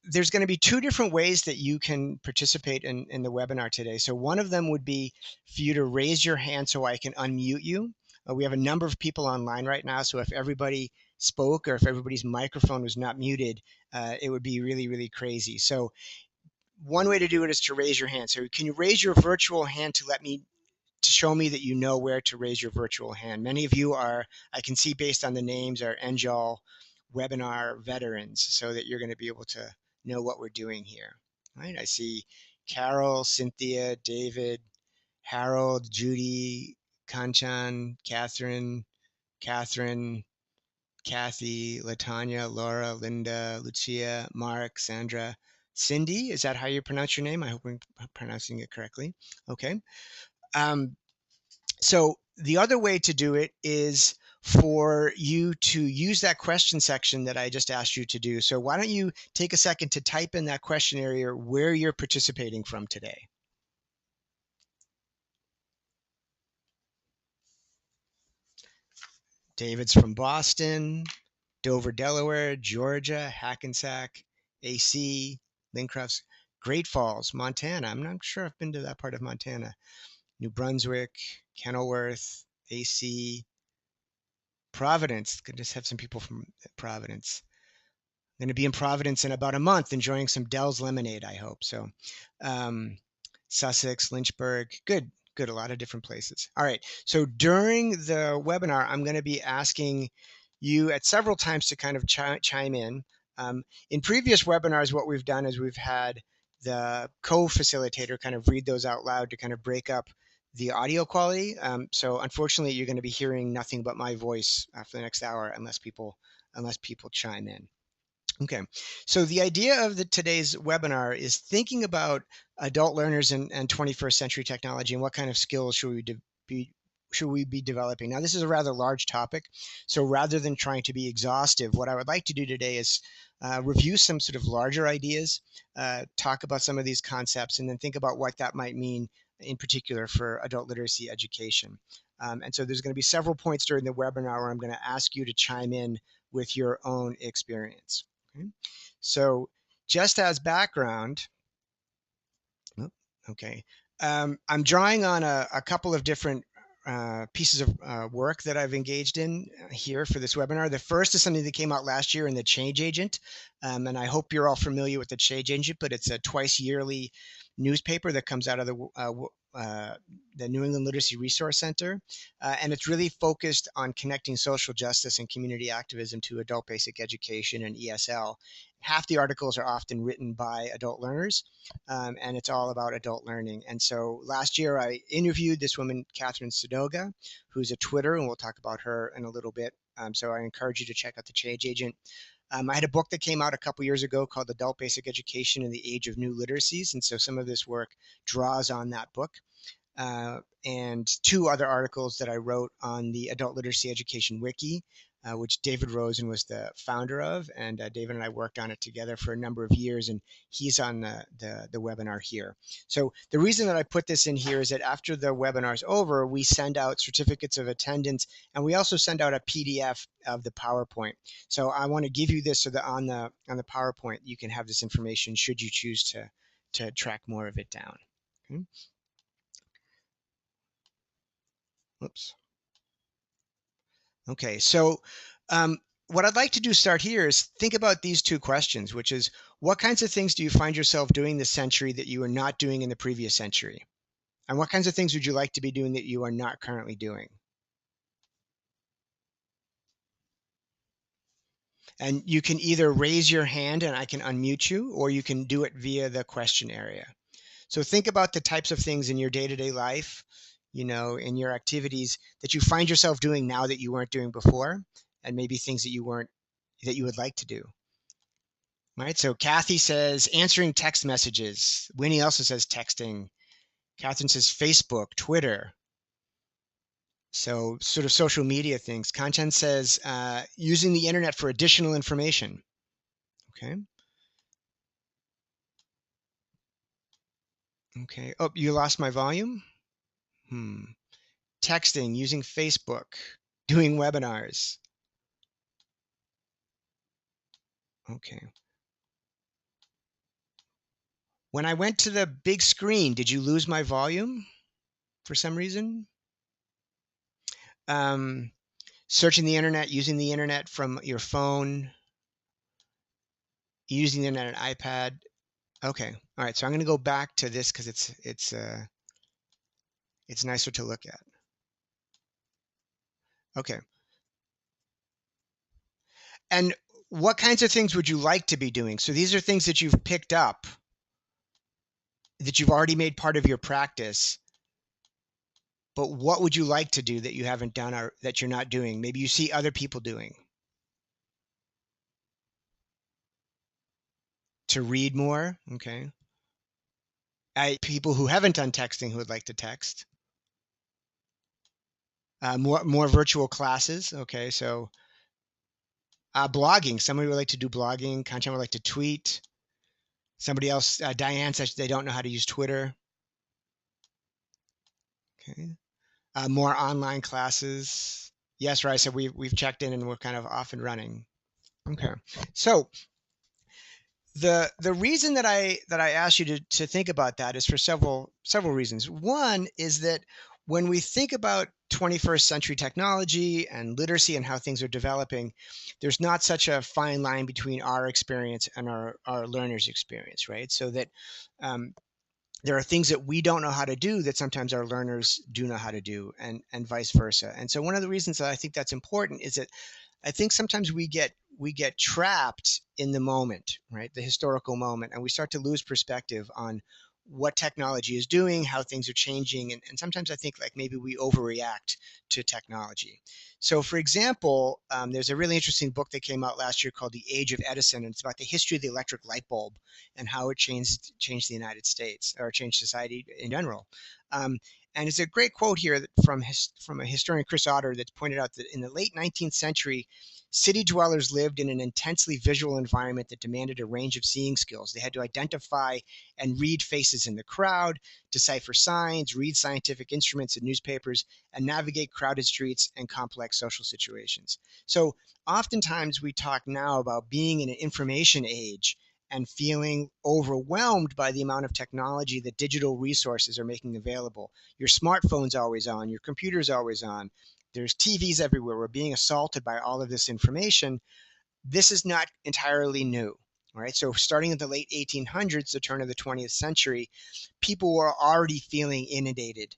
there's going to be two different ways that you can participate in the webinar today. So one of them would be for you to raise your hand so I can unmute you. We have a number of people online right now, so if everybody spoke or if everybody's microphone was not muted, it would be really, really crazy. So one way to do it is to raise your hand. So can you raise your virtual hand to show me that you know where to raise your virtual hand? Many of you are, I can see based on the names, are NGOL webinar veterans, so that you're going to be able to know what we're doing here. Right? I see Carol, Cynthia, David, Harold, Judy, Kanchan, Catherine, Kathy, Latanya, Laura, Linda, Lucia, Mark, Sandra, Cindy. Is that how you pronounce your name? I hope I'm pronouncing it correctly. Okay. So the other way to do it is for you to use that question section that I just asked you to do. So why don't you take a second to type in that question area where you're participating from today? David's from Boston, Dover, Delaware, Georgia, Hackensack, AC, Lincrofts, Great Falls, Montana. I'm not sure I've been to that part of Montana. New Brunswick, Kenilworth, AC, Providence. Could just have some people from Providence. I'm going to be in Providence in about a month, enjoying some Dell's lemonade, I hope. So, Sussex, Lynchburg, good, good, a lot of different places. All right. So during the webinar, I'm going to be asking you at several times to kind of chime in. In previous webinars, what we've done is we've had the co-facilitator kind of read those out loud to kind of break up the audio quality. So unfortunately, you're going to be hearing nothing but my voice for the next hour unless people chime in. Okay, so the idea of today's webinar is thinking about adult learners and 21st century technology and what kind of skills should we be developing. Now, this is a rather large topic, so rather than trying to be exhaustive, what I would like to do today is review some sort of larger ideas, talk about some of these concepts, and then think about what that might mean in particular for adult literacy education. And so there's going to be several points during the webinar where I'm going to ask you to chime in with your own experience. Okay. So just as background, okay, I'm drawing on a couple of different pieces of work that I've engaged in here for this webinar. The first is something that came out last year in the Change Agent, and I hope you're all familiar with the Change Agent, but it's a twice yearly newspaper that comes out of the New England Literacy Resource Center, and it's really focused on connecting social justice and community activism to adult basic education and ESL. Half the articles are often written by adult learners, and it's all about adult learning. And so last year I interviewed this woman, Catherine Sadoga, who's a Twitter, and we'll talk about her in a little bit. So I encourage you to check out the Change Agent. I had a book that came out a couple years ago called Adult Basic Education in the Age of New Literacies, and so some of this work draws on that book. And two other articles that I wrote on the Adult Literacy Education Wiki, which David Rosen was the founder of, and David and I worked on it together for a number of years, and he's on the webinar here. So the reason that I put this in here is that after the webinar is over, we send out certificates of attendance, and we also send out a PDF of the PowerPoint. So I want to give you this so that on the PowerPoint you can have this information should you choose to track more of it down. Okay. Whoops. Okay, so what I'd like to do start here is think about these two questions, which is what kinds of things do you find yourself doing this century that you were not doing in the previous century? And what kinds of things would you like to be doing that you are not currently doing? And you can either raise your hand and I can unmute you, or you can do it via the question area. So think about the types of things in your day-to-day life, you know, in your activities that you find yourself doing now that you weren't doing before, and maybe things that you would like to do. Right. So Kathy says answering text messages. Winnie also says texting. Catherine says Facebook, Twitter. So sort of social media things. Kanchan says using the internet for additional information. Okay. Okay. Oh, you lost my volume? Texting, using Facebook, doing webinars. Okay. When I went to the big screen, did you lose my volume for some reason? Um, Searching the internet, using the internet from your phone, using the internet on an iPad. Okay. All right. So I'm going to go back to this because it's nicer to look at. Okay. And what kinds of things would you like to be doing? So these are things that you've picked up that you've already made part of your practice. But what would you like to do that you haven't done or that you're not doing? Maybe you see other people doing. To read more. Okay. People who haven't done texting who would like to text. More virtual classes. Okay. So blogging. Somebody would like to do blogging. Content would like to tweet. Somebody else, Diane says they don't know how to use Twitter. Okay. More online classes. Yes, right. So we've checked in and we're kind of off and running. Okay. So the reason that I asked you to think about that is for several reasons. One is that when we think about 21st century technology and literacy and how things are developing, there's not such a fine line between our experience and our learners' experience, right? So that there are things that we don't know how to do that sometimes our learners do know how to do, and vice versa. And so one of the reasons that I think that's important is that I think sometimes we get trapped in the moment, right? The historical moment, and we start to lose perspective on what technology is doing, how things are changing, and sometimes I think like maybe we overreact to technology. So, for example, there's a really interesting book that came out last year called "The Age of Edison," and it's about the history of the electric light bulb and how it changed the United States or changed society in general. Um, and it's a great quote here from a historian, Chris Otter, that's pointed out that in the late 19th century, city dwellers lived in an intensely visual environment that demanded a range of seeing skills. They had to identify and read faces in the crowd, decipher signs, read scientific instruments and newspapers, and navigate crowded streets and complex social situations. So oftentimes we talk now about being in an information age and feeling overwhelmed by the amount of technology that digital resources are making available. Your smartphone's always on, your computer's always on, there's TVs everywhere. We're being assaulted by all of this information. This is not entirely new. Right. So starting in the late 1800s, the turn of the 20th century, people were already feeling inundated.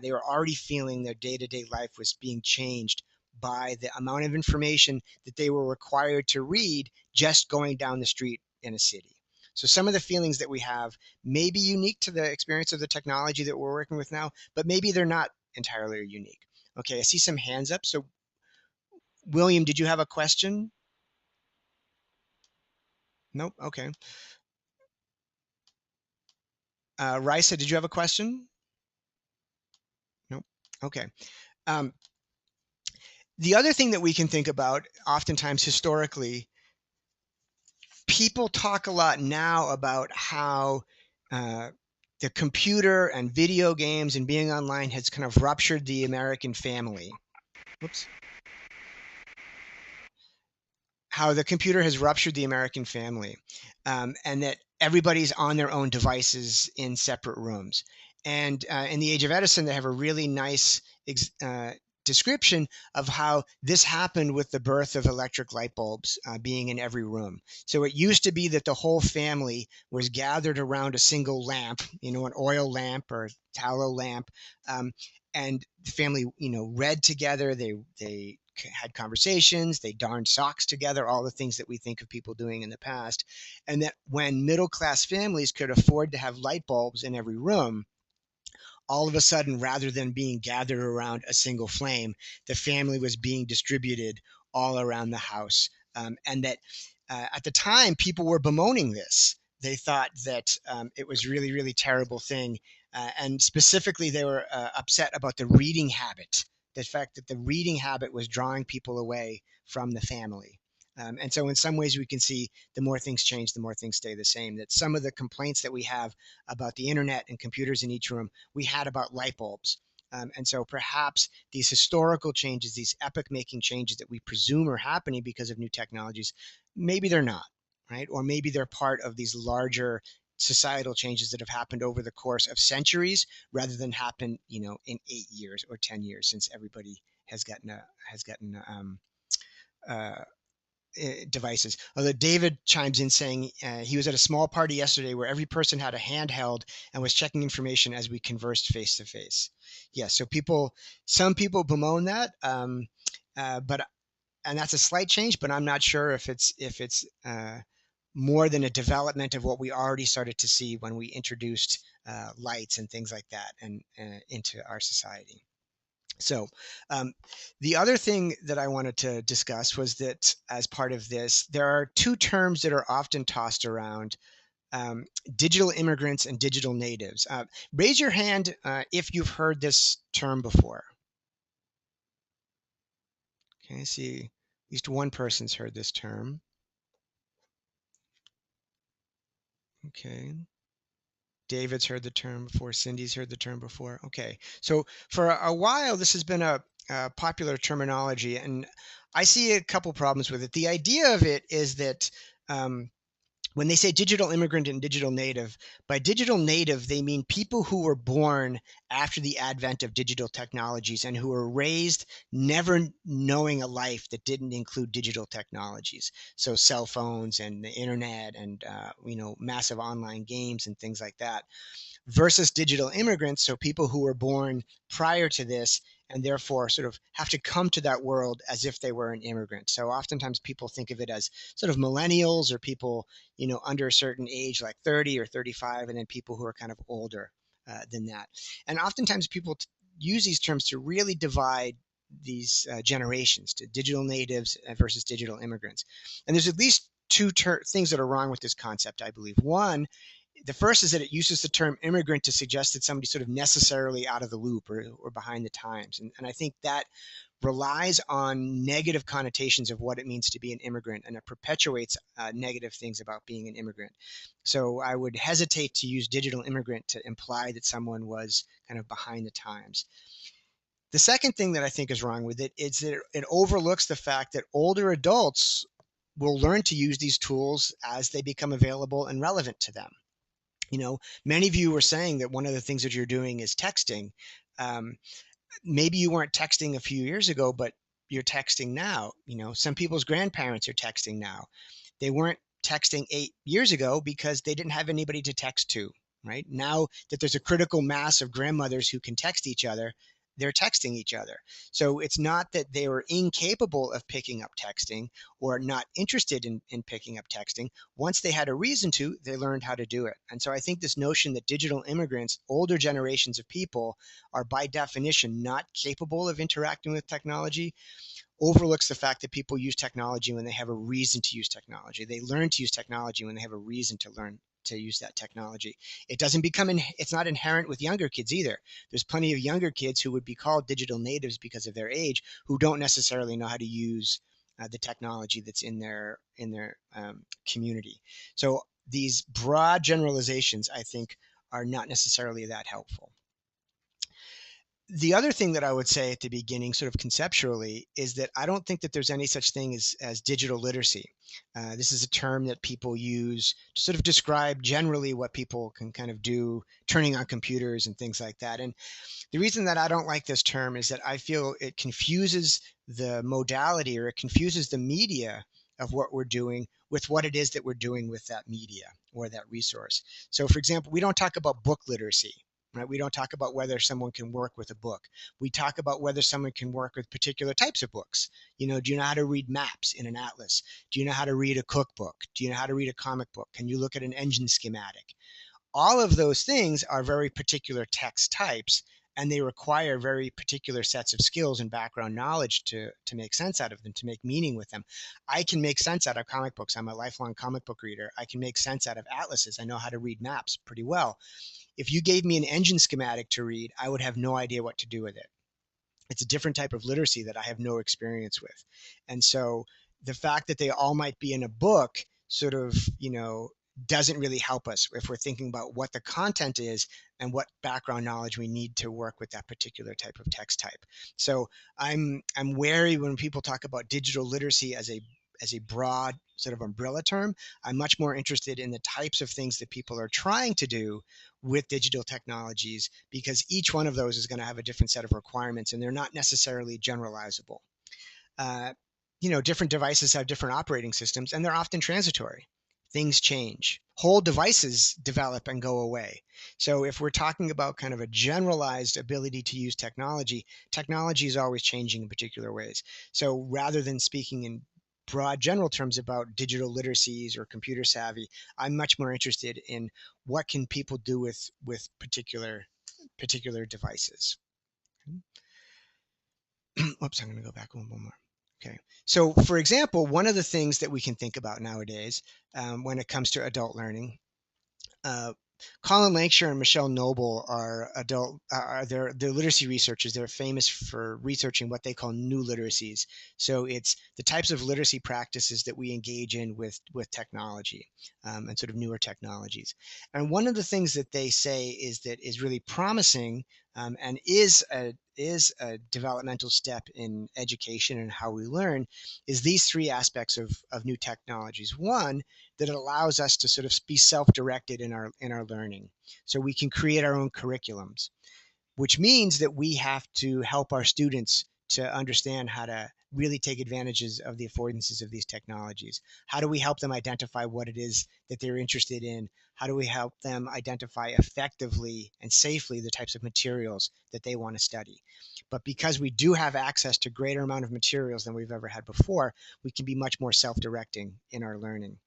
They were already feeling their day-to-day life was being changed by the amount of information that they were required to read just going down the street in a city. So some of the feelings that we have may be unique to the experience of the technology that we're working with now, but maybe they're not entirely unique. Okay, I see some hands up. So, William, did you have a question? Nope. Okay. Risa, did you have a question? Nope. Okay. Um, the other thing that we can think about, oftentimes historically, people talk a lot now about how uh, the computer and video games and being online has kind of ruptured the American family. Whoops. How the computer has ruptured the American family, and that everybody's on their own devices in separate rooms. And in the Age of Edison, they have a really nice description of how this happened with the birth of electric light bulbs being in every room. So it used to be that the whole family was gathered around a single lamp, an oil lamp or tallow lamp, and the family, read together. They had conversations, they darned socks together, all the things that we think of people doing in the past. And that when middle class families could afford to have light bulbs in every room, all of a sudden, rather than being gathered around a single flame, the family was being distributed all around the house. And that at the time, people were bemoaning this. They thought that it was really, really terrible thing. And specifically, they were upset about the reading habit, the fact that the reading habit was drawing people away from the family. And so, in some ways, we can see the more things change, the more things stay the same. That some of the complaints that we have about the internet and computers in each room, we had about light bulbs. And so, perhaps these historical changes, these epoch making changes that we presume are happening because of new technologies, maybe they're not, right? Or maybe they're part of these larger societal changes that have happened over the course of centuries rather than happen, in 8 years or 10 years since everybody has gotten uh, devices. Although David chimes in saying he was at a small party yesterday where every person had a handheld and was checking information as we conversed face to face. Yeah, so some people bemoan that, but and that's a slight change, but I'm not sure if it's more than a development of what we already started to see when we introduced lights and things like that and into our society. So, the other thing that I wanted to discuss was that as part of this, there are two terms that are often tossed around: um, digital immigrants and digital natives. Raise your hand if you've heard this term before. Okay, I see at least one person's heard this term. Okay. David's heard the term before. Cindy's heard the term before. Okay. So for a while, this has been a popular terminology, and I see a couple problems with it. The idea of it is that um, when they say digital immigrant and digital native, by digital native, they mean people who were born after the advent of digital technologies and who were raised never knowing a life that didn't include digital technologies. So cell phones and the internet and, massive online games and things like that, versus digital immigrants, so people who were born prior to this and therefore sort of have to come to that world as if they were an immigrant. So oftentimes people think of it as sort of millennials or people, under a certain age, like 30 or 35, and then people who are kind of older than that. And oftentimes people use these terms to really divide these generations, to digital natives versus digital immigrants. And there's at least two things that are wrong with this concept, I believe. One, the first is that it uses the term immigrant to suggest that somebody's sort of necessarily out of the loop or behind the times. And I think that relies on negative connotations of what it means to be an immigrant, and it perpetuates negative things about being an immigrant. So I would hesitate to use digital immigrant to imply that someone was kind of behind the times. The second thing that I think is wrong with it is that it overlooks the fact that older adults will learn to use these tools as they become available and relevant to them. Many of you were saying that one of the things that you're doing is texting. Um, Maybe you weren't texting a few years ago, but you're texting now. Some people's grandparents are texting now. They weren't texting 8 years ago because they didn't have anybody to text to, right? Now that there's a critical mass of grandmothers who can text each other, they're texting each other. So it's not that they were incapable of picking up texting or not interested in picking up texting. Once they had a reason to, they learned how to do it. And so I think this notion that digital immigrants, older generations of people, are by definition not capable of interacting with technology overlooks the fact that people use technology when they have a reason to use technology. They learn to use technology when they have a reason to learn to use that technology. It's not inherent with younger kids either. There's plenty of younger kids who would be called digital natives because of their age who don't necessarily know how to use the technology that's in their community. So these broad generalizations, I think, are not necessarily that helpful. The other thing that I would say at the beginning, sort of conceptually, is that I don't think that there's any such thing as digital literacy. This is a term that people use to sort of describe generally what people can kind of do, turning on computers and things like that. And the reason that I don't like this term is that I feel it confuses the modality, or it confuses the media of what we're doing with what it is that we're doing with that media or that resource. So, for example, we don't talk about book literacy. Right? We don't talk about whether someone can work with a book. We talk about whether someone can work with particular types of books. Do you know how to read maps in an atlas? Do you know how to read a cookbook? Do you know how to read a comic book? Can you look at an engine schematic? All of those things are very particular text types, and they require very particular sets of skills and background knowledge to make sense out of them, to make meaning with them. I can make sense out of comic books. I'm a lifelong comic book reader. I can make sense out of atlases. I know how to read maps pretty well. If you gave me an engine schematic to read, I would have no idea what to do with it. It's a different type of literacy that I have no experience with. And so the fact that they all might be in a book sort of, doesn't really help us if we're thinking about what the content is and what background knowledge we need to work with that particular type of text type. So I'm wary when people talk about digital literacy as a broad sort of umbrella term. I'm much more interested in the types of things that people are trying to do with digital technologies, because each one of those is going to have a different set of requirements, and they're not necessarily generalizable. Uh, different devices have different operating systems, and they're often transitory. Things change. Whole devices develop and go away. So if we're talking about kind of a generalized ability to use technology, technology is always changing in particular ways. So rather than speaking in broad general terms about digital literacies or computer savvy, I'm much more interested in what can people do with particular devices. Oops, I'm going to go back one more. Okay. So, for example, one of the things that we can think about nowadays when it comes to adult learning, uh, Colin Lankshear and Michelle Knobel are they're literacy researchers. They're famous for researching what they call new literacies. So it's the types of literacy practices that we engage in with technology and sort of newer technologies. And one of the things that they say is that is really promising and is a developmental step in education and how we learn is these three aspects of new technologies. One, that it allows us to sort of be self-directed in our learning. So we can create our own curriculums, which means that we have to help our students to understand how to really take advantages of the affordances of these technologies. How do we help them identify what it is that they're interested in? How do we help them identify effectively and safely the types of materials that they want to study? But because we do have access to greater amount of materials than we've ever had before, we can be much more self-directing in our learning.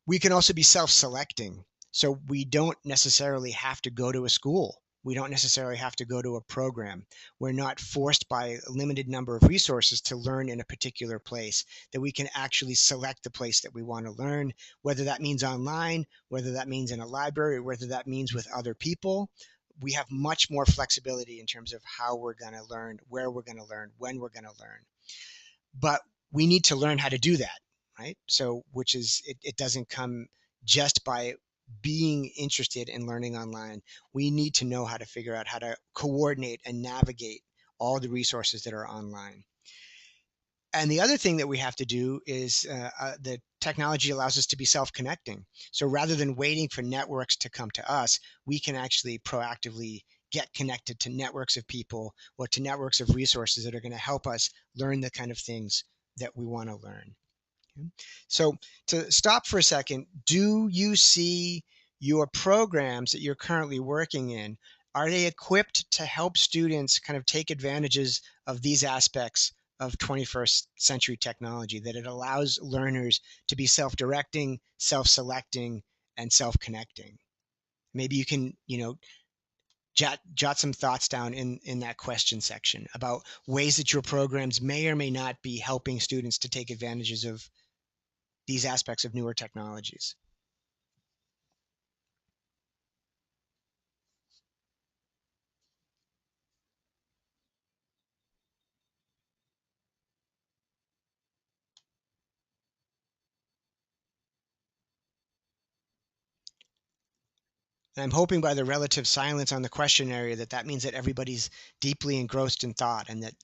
We can also be self-selecting. So we don't necessarily have to go to a school. We don't necessarily have to go to a program. We're not forced by a limited number of resources to learn in a particular place, that we can actually select the place that we want to learn, whether that means online, whether that means in a library, whether that means with other people. We have much more flexibility in terms of how we're going to learn, where we're going to learn, when we're going to learn. But we need to learn how to do that, right? So, which is, it doesn't come just by being interested in learning online. We need to know how to figure out how to coordinate and navigate all the resources that are online. And the other thing that we have to do is the technology allows us to be self-connecting. So rather than waiting for networks to come to us, we can actually proactively get connected to networks of people or to networks of resources that are going to help us learn the kind of things that we want to learn. Okay? So to stop for a second, do you see your programs that you're currently working in, are they equipped to help students kind of take advantages of these aspects of 21st century technology, that it allows learners to be self-directing, self-selecting, and self-connecting? Maybe you can, jot some thoughts down in that question section about ways that your programs may or may not be helping students to take advantages of these aspects of newer technologies. And I'm hoping by the relative silence on the question area that means that everybody's deeply engrossed in thought and that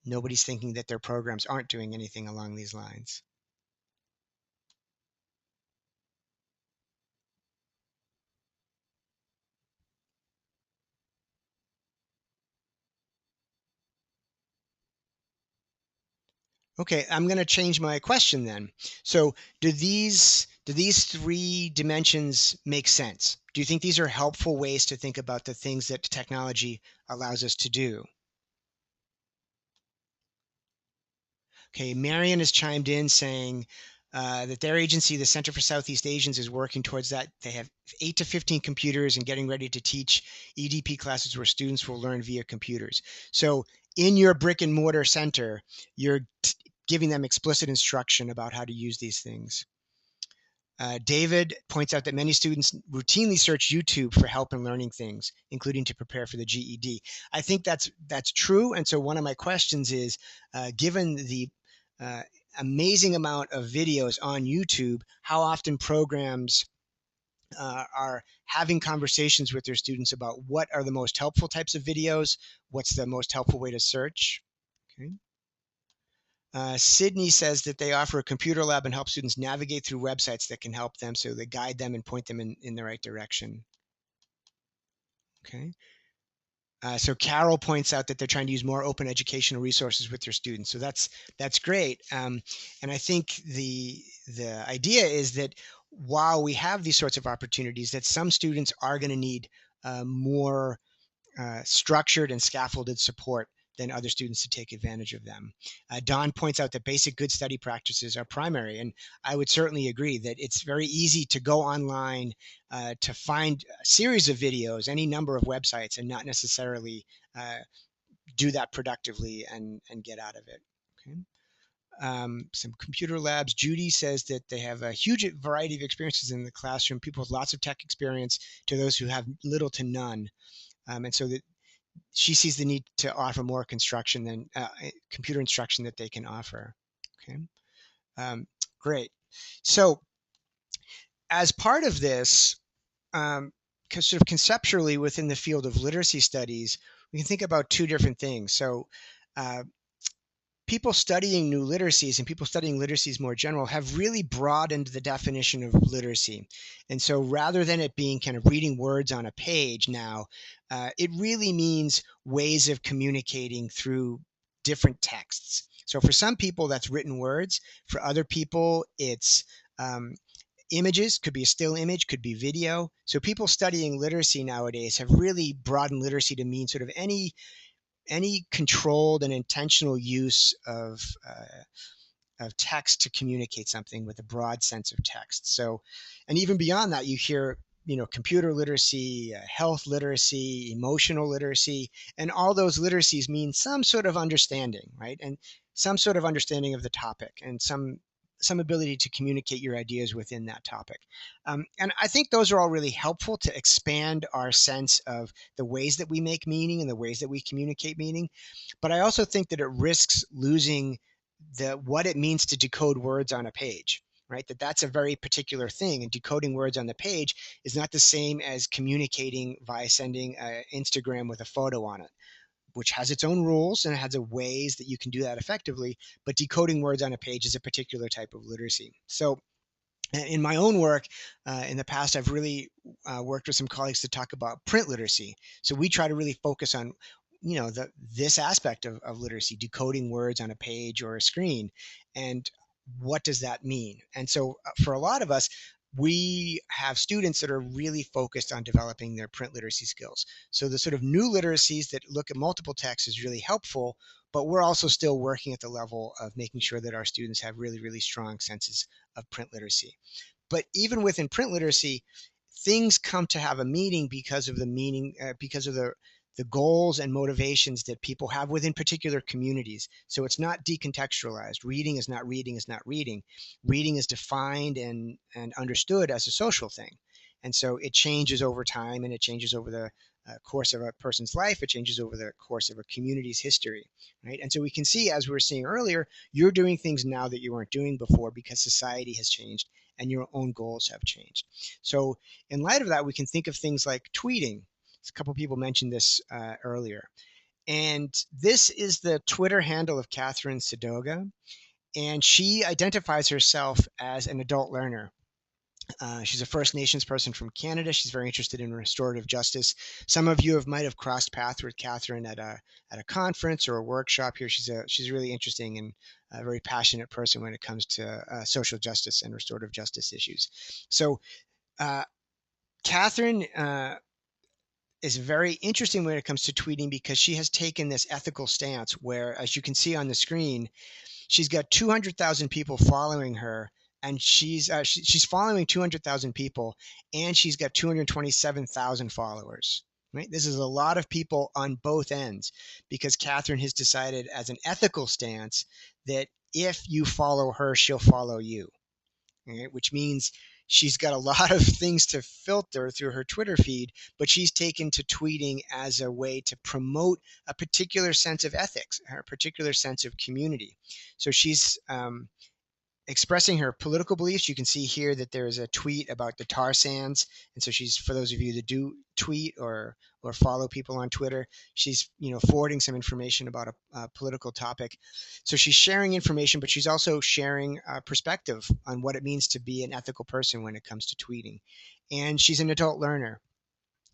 nobody's thinking that their programs aren't doing anything along these lines. Okay, I'm going to change my question then. So, do these three dimensions make sense? Do you think these are helpful ways to think about the things that technology allows us to do? Okay, Marion has chimed in saying that their agency, the Center for Southeast Asians, is working towards that. They have 8 to 15 computers and getting ready to teach EDP classes where students will learn via computers. So in your brick and mortar center, you're giving them explicit instruction about how to use these things. David points out that many students routinely search YouTube for help in learning things, including to prepare for the GED. I think that's true. And so one of my questions is, given the uh, amazing amount of videos on YouTube, how often programs are having conversations with their students about what are the most helpful types of videos, what's the most helpful way to search. Okay. Sydney says that they offer a computer lab and help students navigate through websites that can help them, so they guide them and point them in the right direction. Okay. So Carol points out that they're trying to use more open educational resources with their students. So that's great. And I think the idea is that while we have these sorts of opportunities, that some students are going to need more structured and scaffolded support than other students to take advantage of them. Don points out that basic good study practices are primary, and I would certainly agree that it's very easy to go online to find a series of videos, any number of websites, and not necessarily do that productively and get out of it. Okay. Some computer labs. Judy says that they have a huge variety of experiences in the classroom, people with lots of tech experience to those who have little to none. And so that she sees the need to offer more construction than computer instruction that they can offer. Okay, great. So as part of this, sort of conceptually within the field of literacy studies, we can think about two different things. So people studying new literacies and people studying literacies more general have really broadened the definition of literacy. And so rather than it being kind of reading words on a page now, it really means ways of communicating through different texts. So for some people, that's written words. For other people, it's images, could be a still image, could be video. So people studying literacy nowadays have really broadened literacy to mean sort of any controlled and intentional use of text to communicate something with a broad sense of text. So, and even beyond that, you hear, computer literacy, health literacy, emotional literacy, and all those literacies mean some sort of understanding, right? And some sort of understanding of the topic and some ability to communicate your ideas within that topic. And I think those are all really helpful to expand our sense of the ways that we make meaning and the ways that we communicate meaning. But I also think that it risks losing what it means to decode words on a page, right? That's a very particular thing, and decoding words on the page is not the same as communicating via sending an Instagram with a photo on it, which has its own rules and it has ways that you can do that effectively. But decoding words on a page is a particular type of literacy. So in my own work in the past, I've really worked with some colleagues to talk about print literacy. So we try to really focus on this aspect of literacy, decoding words on a page or a screen, and what does that mean? And so for a lot of us, we have students that are really focused on developing their print literacy skills. So the sort of new literacies that look at multiple texts is really helpful, but we're also still working at the level of making sure that our students have really, really strong senses of print literacy. But even within print literacy, things come to have a meaning because of the goals and motivations that people have within particular communities. So it's not decontextualized. Reading is not reading is not reading. Reading is defined and understood as a social thing. And so it changes over time, and it changes over the course of a person's life. It changes over the course of a community's history, right? And so we can see, as we were seeing earlier, you're doing things now that you weren't doing before because society has changed and your own goals have changed. So in light of that, we can think of things like tweeting. A couple of people mentioned this earlier. And this is the Twitter handle of Catherine Sadoga. And she identifies herself as an adult learner. She's a First Nations person from Canada. She's very interested in restorative justice. Some of you might have crossed paths with Catherine at a conference or a workshop here. She's really interesting and a very passionate person when it comes to social justice and restorative justice issues. So Catherine is very interesting when it comes to tweeting because she has taken this ethical stance where, as you can see on the screen, she's got 200,000 people following her, and she's following 200,000 people, and she's got 227,000 followers. Right? This is a lot of people on both ends because Catherine has decided as an ethical stance that if you follow her, she'll follow you. Right? Which means she's got a lot of things to filter through her Twitter feed, but she's taken to tweeting as a way to promote a particular sense of ethics, a particular sense of community. So she's expressing her political beliefs. You can see here that there is a tweet about the tar sands, and so she's, for those of you that do tweet or follow people on Twitter, she's forwarding some information about a political topic. So she's sharing information, but she's also sharing perspective on what it means to be an ethical person when it comes to tweeting. And she's an adult learner.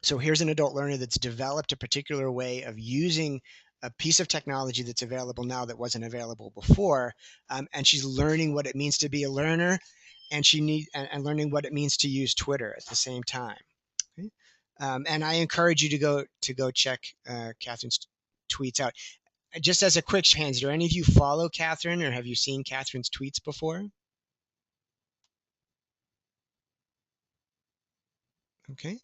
So here's an adult learner that's developed a particular way of using a piece of technology that's available now that wasn't available before, and she's learning what it means to be a learner, and and learning what it means to use Twitter at the same time. Okay? And I encourage you to go check Catherine's tweets out. Just as a quick hands, do any of you follow Catherine, or have you seen Catherine's tweets before? Okay,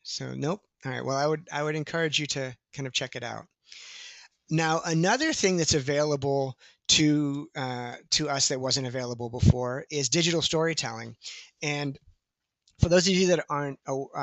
so nope. All right. Well, I would encourage you to kind of check it out. Now, another thing that's available to us that wasn't available before is digital storytelling. And for those of you that aren't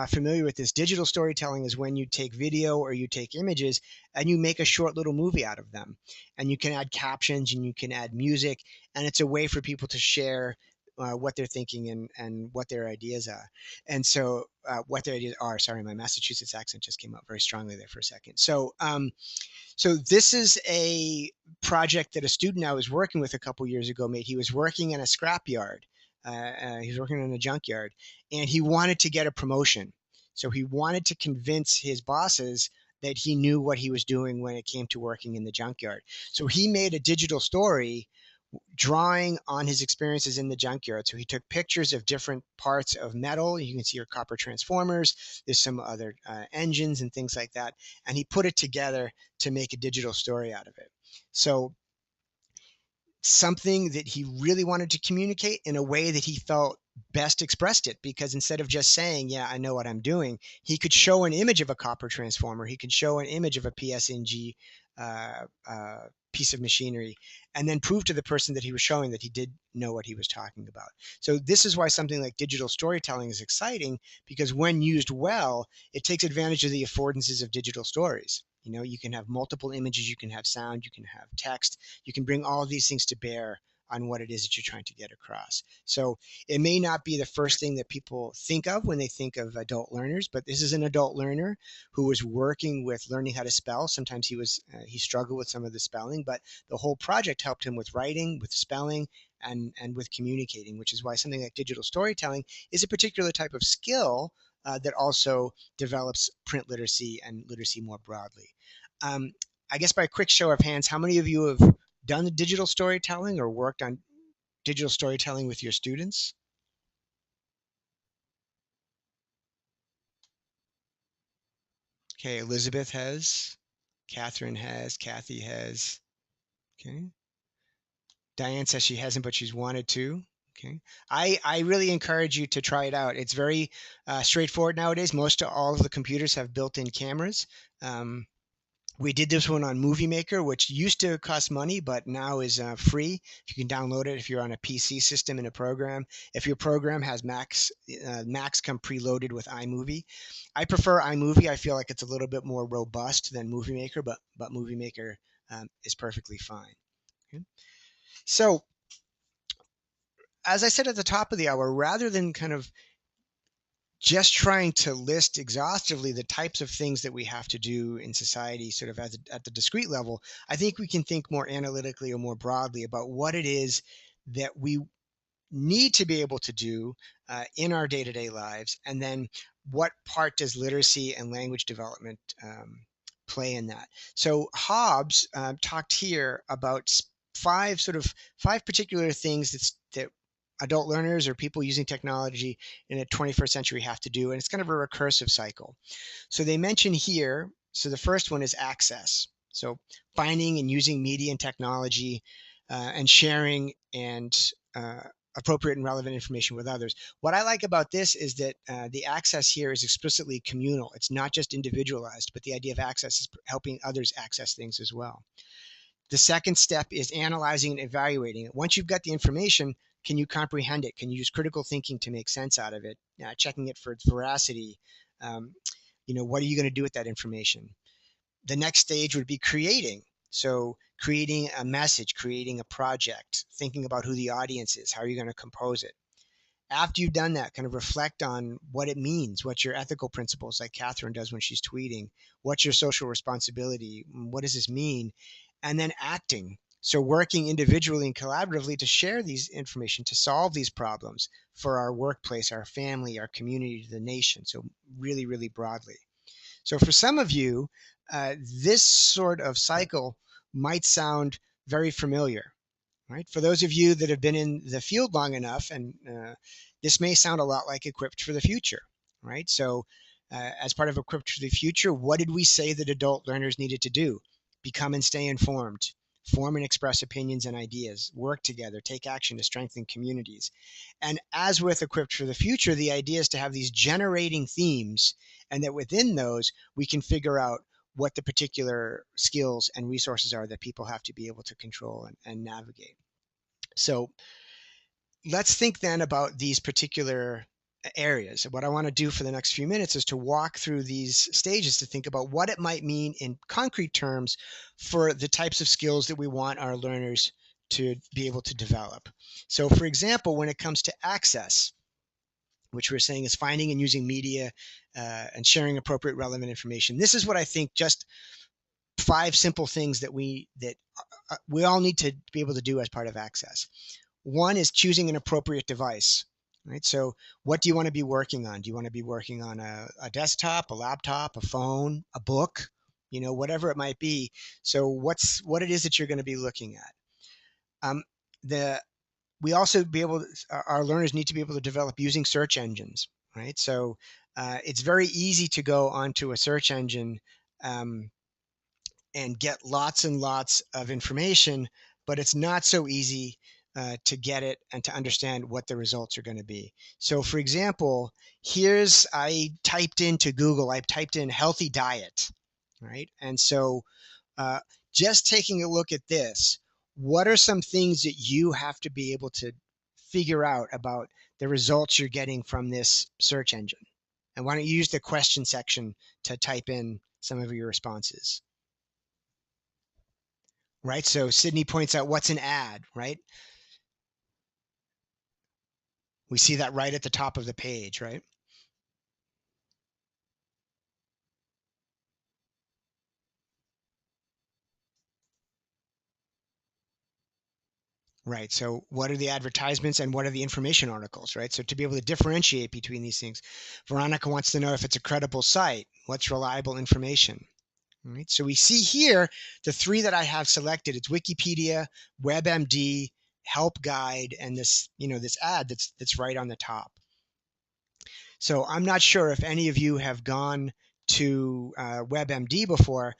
familiar with this, digital storytelling is when you take video or you take images and you make a short little movie out of them. And you can add captions and you can add music, and it's a way for people to share what they're thinking and what their ideas are. And so, what their ideas are. Sorry, my Massachusetts accent just came out very strongly there for a second. So this is a project that a student I was working with a couple years ago made. He was working in a scrapyard. He was working in a junkyard, and he wanted to get a promotion. So he wanted to convince his bosses that he knew what he was doing when it came to working in the junkyard. So he made a digital story drawing on his experiences in the junkyard. So he took pictures of different parts of metal. You can see your copper transformers. There's some other engines and things like that. And he put it together to make a digital story out of it. So something that he really wanted to communicate in a way that he felt best expressed it, because instead of just saying, yeah, I know what I'm doing, he could show an image of a copper transformer. He could show an image of a PSNG uh, uh, piece of machinery, and then prove to the person that he was showing that he did know what he was talking about. So this is why something like digital storytelling is exciting, because when used well, it takes advantage of the affordances of digital stories. You can have multiple images, you can have sound, you can have text, you can bring all of these things to bear on what it is that you're trying to get across. So it may not be the first thing that people think of when they think of adult learners, but this is an adult learner who was working with learning how to spell. Sometimes he struggled with some of the spelling, but the whole project helped him with writing, with spelling, and with communicating, which is why something like digital storytelling is a particular type of skill that also develops print literacy and literacy more broadly. Um, I guess by a quick show of hands, how many of you have done the digital storytelling or worked on digital storytelling with your students? Okay, Elizabeth has, Catherine has, Kathy has. Okay, Diane says she hasn't, but she's wanted to. Okay, I really encourage you to try it out. It's very straightforward nowadays. Most of all of the computers have built-in cameras. Um, We did this one on Movie Maker, which used to cost money, but now is free. You can download it if you're on a PC system in a program. If your program has Macs come preloaded with iMovie. I prefer iMovie. I feel like it's a little bit more robust than Movie Maker, but Movie Maker is perfectly fine. Okay. So, as I said at the top of the hour, rather than kind of just trying to list exhaustively the types of things that we have to do in society, sort of at the discrete level, I think we can think more analytically or more broadly about what it is that we need to be able to do in our day-to-day lives, and then what part does literacy and language development play in that. So Hobbes talked here about five particular things that adult learners or people using technology in a 21st century have to do, and it's kind of a recursive cycle. So they mention here, so the first one is access. So finding and using media and technology and sharing and appropriate and relevant information with others. What I like about this is that the access here is explicitly communal. It's not just individualized, but the idea of access is helping others access things as well. The second step is analyzing and evaluating it. Once you've got the information, can you comprehend it? Can you use critical thinking to make sense out of it? Checking it for its veracity. What are you going to do with that information? The next stage would be creating. So creating a message, creating a project, thinking about who the audience is, how are you going to compose it? After you've done that, kind of reflect on what it means, what's your ethical principles, like Catherine does when she's tweeting, what's your social responsibility, what does this mean? And then acting. So working individually and collaboratively to share these information, to solve these problems for our workplace, our family, our community, the nation. So really, really broadly. So for some of you, this sort of cycle might sound very familiar, right? For those of you that have been in the field long enough, and this may sound a lot like Equipped for the Future, right? So as part of Equipped for the Future, what did we say that adult learners needed to do? Become and stay informed, form and express opinions and ideas, work together, take action to strengthen communities. And as with Equipped for the Future, the idea is to have these generating themes, and that within those, we can figure out what the particular skills and resources are that people have to be able to control and navigate. So let's think then about these particular areas. What I want to do for the next few minutes is to walk through these stages to think about what it might mean in concrete terms for the types of skills that we want our learners to be able to develop. So for example, when it comes to access, which we're saying is finding and using media and sharing appropriate relevant information. This is what I think, just 5 simple things that we all need to be able to do as part of access. One is choosing an appropriate device, right? So what do you want to be working on? Do you want to be working on a desktop, a laptop, a phone, a book, whatever it might be? So what it is that you're going to be looking at. We also our learners need to be able to develop using search engines, right? So it's very easy to go onto a search engine and get lots and lots of information, but it's not so easy to get it and to understand what the results are going to be. So for example, I typed into Google, I typed in healthy diet, right? And so just taking a look at this, what are some things that you have to be able to figure out about the results you're getting from this search engine? And why don't you use the question section to type in some of your responses? Right? So Sydney points out, what's an ad, right? We see that right at the top of the page, right? Right. So what are the advertisements and what are the information articles, right? So to be able to differentiate between these things, Veronica wants to know if it's a credible site, what's reliable information. All right. So we see here the 3 that I have selected. It's Wikipedia, WebMD, Help Guide, and this ad that's right on the top. So I'm not sure if any of you have gone to WebMD before.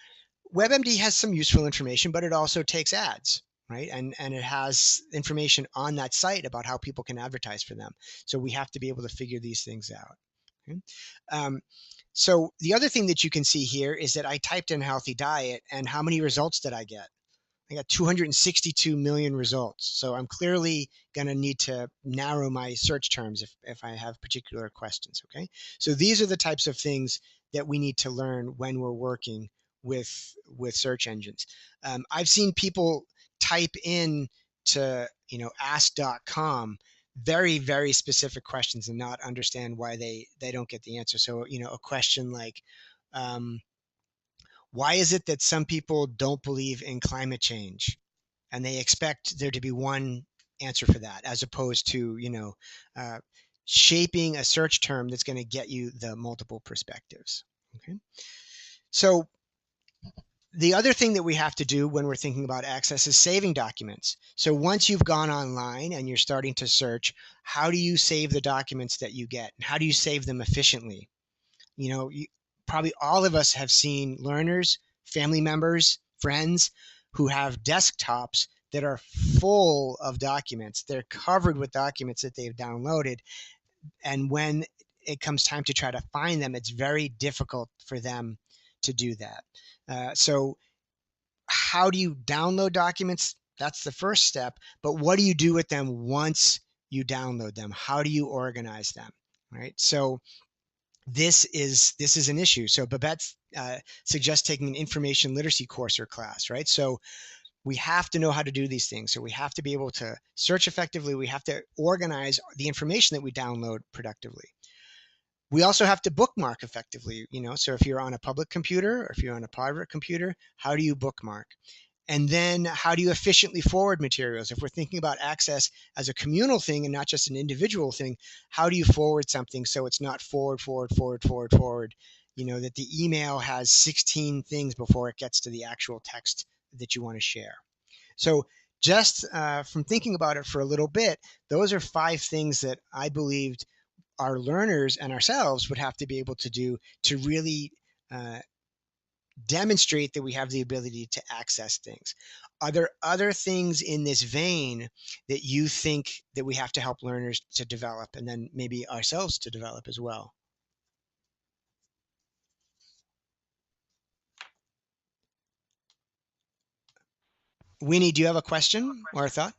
WebMD has some useful information, but it also takes ads, right? And it has information on that site about how people can advertise for them. So we have to be able to figure these things out. Okay? So the other thing that you can see here is that I typed in healthy diet, and how many results did I get? I got 262 million results. So I'm clearly going to need to narrow my search terms if I have particular questions. Okay. So these are the types of things that we need to learn when we're working with search engines. I've seen people type in to, ask.com very, very specific questions and not understand why they don't get the answer. So, a question like, why is it that some people don't believe in climate change and they expect there to be one answer for that, as opposed to, shaping a search term that's going to get you the multiple perspectives? Okay. So the other thing that we have to do when we're thinking about access is saving documents. So once you've gone online and you're starting to search, how do you save the documents that you get? And how do you save them efficiently? Probably all of us have seen learners, family members, friends who have desktops that are full of documents. They're covered with documents that they've downloaded. And when it comes time to try to find them, it's very difficult for them to do that. So how do you download documents? That's the first step. But what do you do with them once you download them? How do you organize them? Right? So this is an issue. So Babette suggests taking an information literacy course or class, right? So we have to know how to do these things. So we have to be able to search effectively. We have to organize the information that we download productively. We also have to bookmark effectively, so if you're on a public computer or if you're on a private computer, how do you bookmark? And then how do you efficiently forward materials? If we're thinking about access as a communal thing and not just an individual thing, how do you forward something so it's not forward, that the email has 16 things before it gets to the actual text that you want to share? So just from thinking about it for a little bit, those are 5 things that I believed our learners and ourselves would have to be able to do to really uh, demonstrate that we have the ability to access things. Are there other things in this vein that you think that we have to help learners to develop, and then maybe ourselves to develop as well? Winnie, do you have a question or a thought?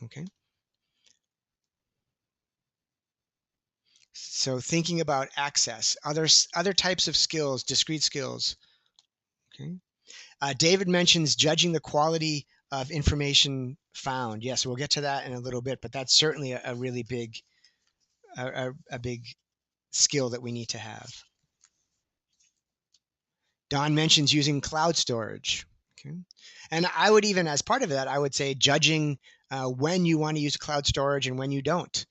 Okay. So thinking about access, other types of skills, discrete skills. Okay. David mentions judging the quality of information found. Yes, we'll get to that in a little bit, but that's certainly a really big, a big skill that we need to have. Don mentions using cloud storage. Okay. And I would even, as part of that, I would say judging when you want to use cloud storage and when you don't.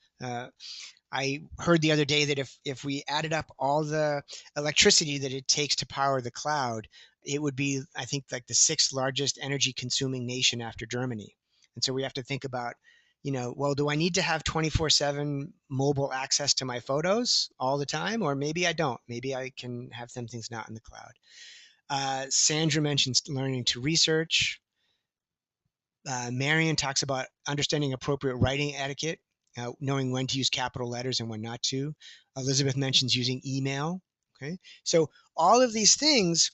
I heard the other day that if we added up all the electricity that it takes to power the cloud, it would be, I think, like the 6th largest energy consuming nation after Germany. And so we have to think about, well, do I need to have 24/7 mobile access to my photos all the time? Or maybe I don't. Maybe I can have some things not in the cloud. Sandra mentions learning to research. Marion talks about understanding appropriate writing etiquette, knowing when to use capital letters and when not to. Elizabeth mentions using email. Okay, so all of these things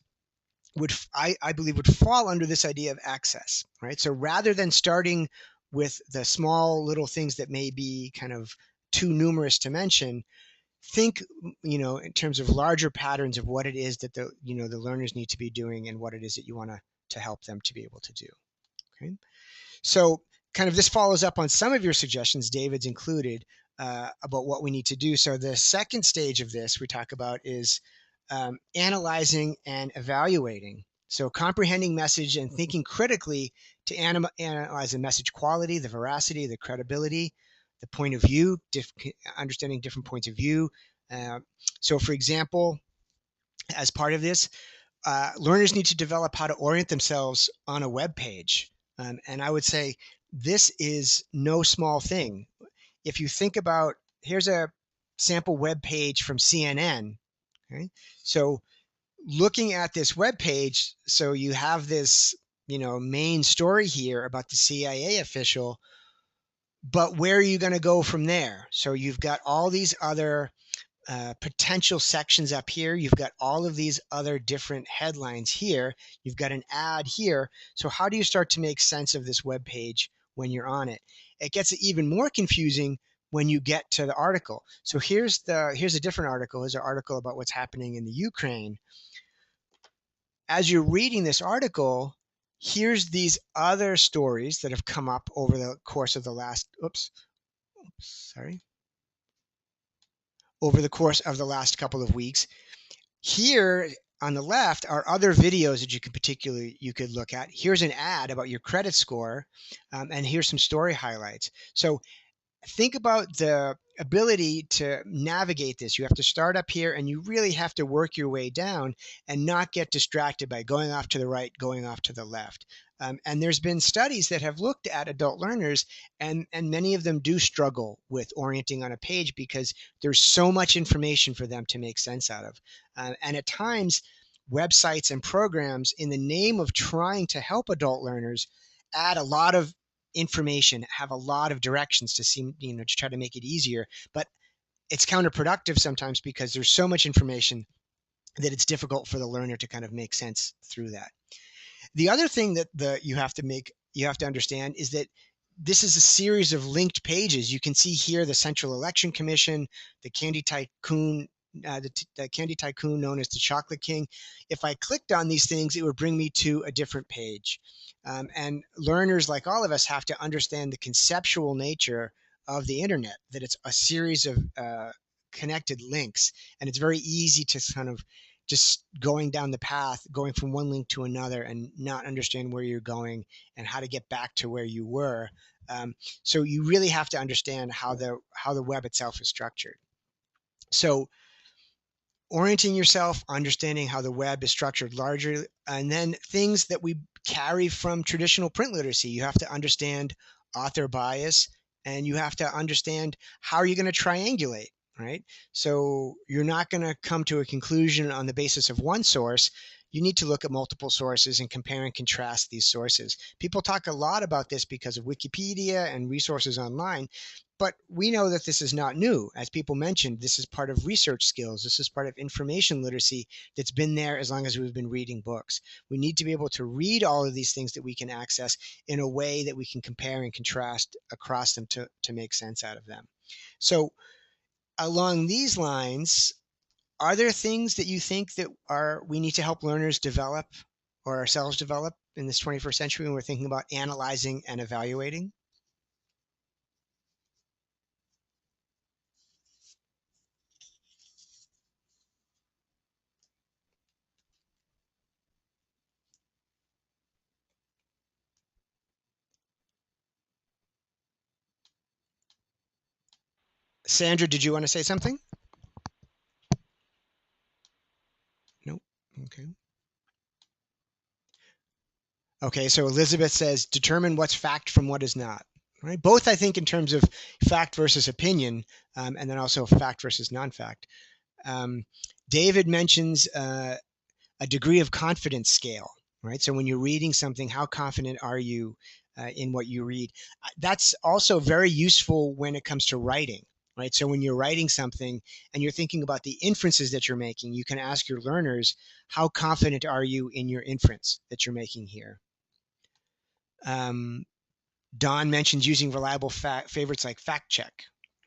would, I believe, would fall under this idea of access, right? So rather than starting with the small little things that may be kind of too numerous to mention, think, in terms of larger patterns of what it is that the learners need to be doing and what it is that you want to help them to be able to do. Okay. So kind of this follows up on some of your suggestions, David's included, about what we need to do. So the second stage of this we talk about is analyzing and evaluating. So comprehending message and thinking critically to analyze the message quality, the veracity, the credibility, the point of view, understanding different points of view. Uh, so for example, as part of this, learners need to develop how to orient themselves on a web page. And I would say this is no small thing. If you think about, here's a sample web page from CNN. Okay, so looking at this web page, so you have this, main story here about the CIA official, but where are you going to go from there? So you've got all these other potential sections up here. You've got all of these other different headlines here. You've got an ad here. So how do you start to make sense of this web page when you're on it? It gets even more confusing when you get to the article. So here's a different article. Here's an article about what's happening in the Ukraine. As you're reading this article, here's these other stories that have come up over the course of the last, over the course of the last couple of weeks. Here on the left are other videos that you could look at. Here's an ad about your credit score, and here's some story highlights. So think about the ability to navigate this. You have to start up here and you really have to work your way down and not get distracted by going off to the right, going off to the left. And there's been studies that have looked at adult learners, and many of them do struggle with orienting on a page because there's so much information for them to make sense out of. And at times, websites and programs, in the name of trying to help adult learners, add a lot of information, have a lot of directions to try to make it easier. But it's counterproductive sometimes because there's so much information that it's difficult for the learner to kind of make sense through that. The other thing that you have to understand is that this is a series of linked pages. You can see here the Central Election Commission, the Candy Tycoon, the Candy Tycoon known as the Chocolate King. If I clicked on these things, it would bring me to a different page. And learners, like all of us, have to understand the conceptual nature of the internet, that it's a series of connected links. And it's very easy to kind of just going down the path, going from one link to another and not understand where you're going and how to get back to where you were. So you really have to understand how the web itself is structured. So orienting yourself, understanding how the web is structured largely, and then things that we carry from traditional print literacy. You have to understand author bias, and you have to understand how you're going to triangulate, right? So you're not going to come to a conclusion on the basis of one source. You need to look at multiple sources and compare and contrast these sources. People talk a lot about this because of Wikipedia and resources online, but we know that this is not new. As people mentioned, this is part of research skills. This is part of information literacy that's been there as long as we've been reading books. We need to be able to read all of these things that we can access in a way that we can compare and contrast across them to make sense out of them. So along these lines, are there things that you think that we need to help learners develop or ourselves develop in this 21st century when we're thinking about analyzing and evaluating? Sandra, did you want to say something? Nope. Okay. Okay, so Elizabeth says determine what's fact from what is not. Right? Both, I think, in terms of fact versus opinion, and then also fact versus non-fact. David mentions a degree of confidence scale, right? So when you're reading something, how confident are you in what you read? That's also very useful when it comes to writing, right? So when you're writing something and you're thinking about the inferences that you're making, you can ask your learners, how confident are you in your inference that you're making here? Um, Don mentions using reliable favorites like fact check.